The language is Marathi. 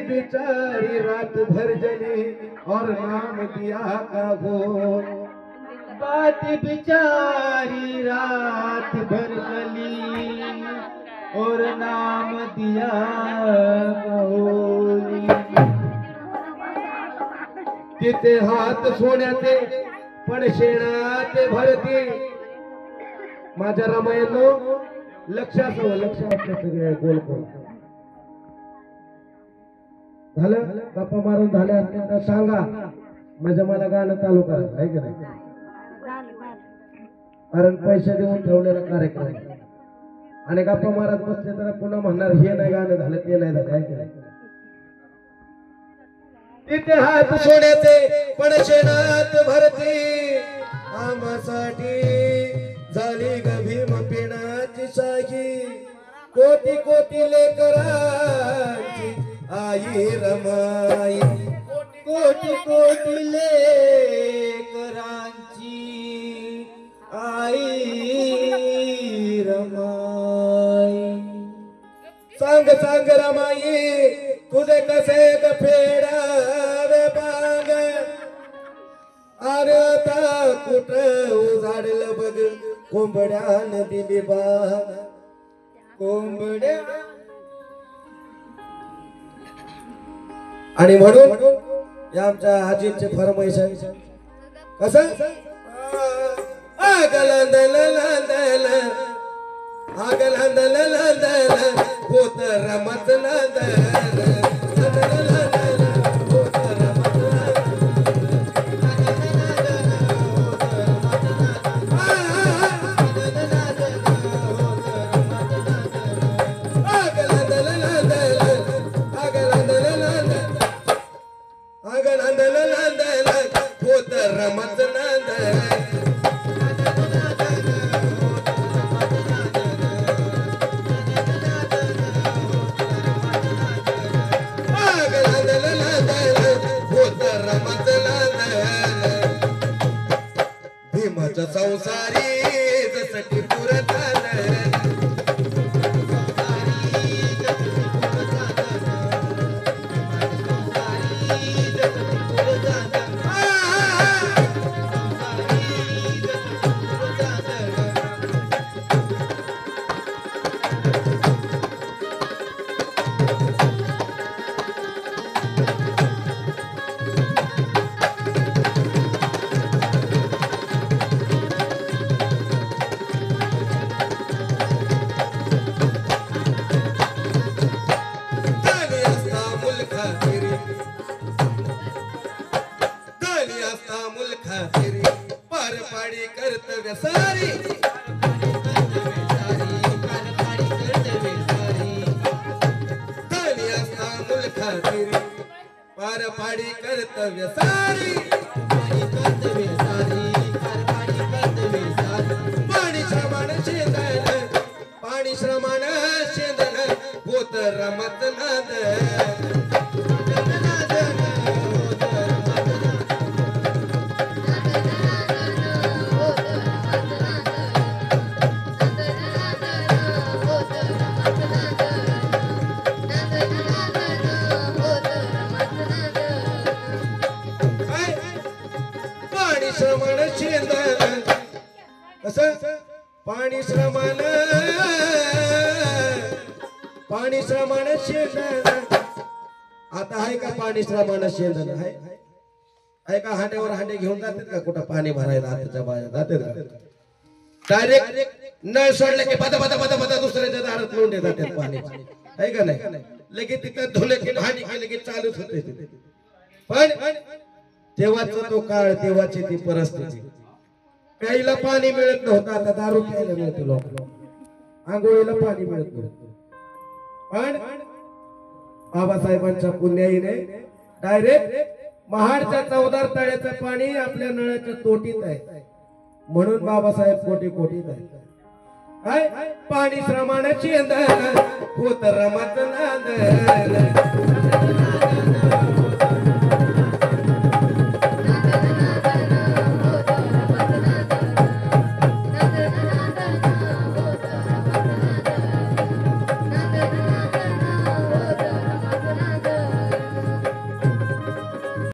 बिचारी रात भर जली और नाम दिया का वो बात बिचारी रात भर जली और नाम दिया कहोली। तिथे हात सोन्याचे पडशेणात भरती माझ्या रामायणो लक्षात सगळे गोल गोल झालं गप्पा मारून झाल्या असतील तर सांगा म्हणजे मला गाणं चालू करायचं आहे की नाही कारण पैसे देऊन ठेवलेला कार्यक्रम आहे. आणि गप्पा मारत बसले तर पुन्हा म्हणणार हे नाही गाणं झालं ते नाही झालं आहे की नाही. तिथे हात सोन्याचे पडशेणात भरती आम्हासाठी झाली ग भीम पिण्याची सागी कोटी कोटी लेकरांची आई रमाई कोटी कोटी लेकरांची आई रमाई। सांग सांग रमाई तुझे कसे ग फेडावे बांग अरे आता कुठ उजाडलं बघ कोंबड्यान दिली बाग कोंबड्या आणि म्हणून या आमच्या आजींचे फरमाईश आहे कसं आगलंदल लंदल आगलंदल लंदल होत रमत लंदल भीमाच्या संसारी जसटी पुरत पारपाडी कर्तव्य सारी धनी असता मुलखातिरी पारपाडी कर्तव्य सारी पाणी श्रमाण शेंदन पाणी श्रमाण शेंदन होत रमत नाद श्रमण शेंदन कसं पाणी श्रमण शेंदन आता आहे का पाणी श्रमण शेंदन आहे का हांड्यावर हांडे घेऊन जातात का कुठं पाणी भरायला आताच्या बाया जातात का डायरेक्ट नळ सोडले की बदा बदा बदा बदा दुसऱ्याच्या दारात लावून देतात पाणी आहे का नाही लगेच तिथं धुले की हानी केले की चालूच होते पण तेव्हाचा तो काळ तेव्हाची ती परिस्थिती प्यायला पाणी मिळत नव्हतं आता दारू प्यायला मिळते लोक आंघोळीला पाणी मिळत नव्हतं पण बाबासाहेबांच्या पुण्याईने डायरेक्ट महाडच्या चौदार तळ्याचं पाणी आपल्या नळाच्या तोटीत आहे म्हणून बाबासाहेब कोटी कोटीत आहे पाणी श्रमाणाची होत रमत नांद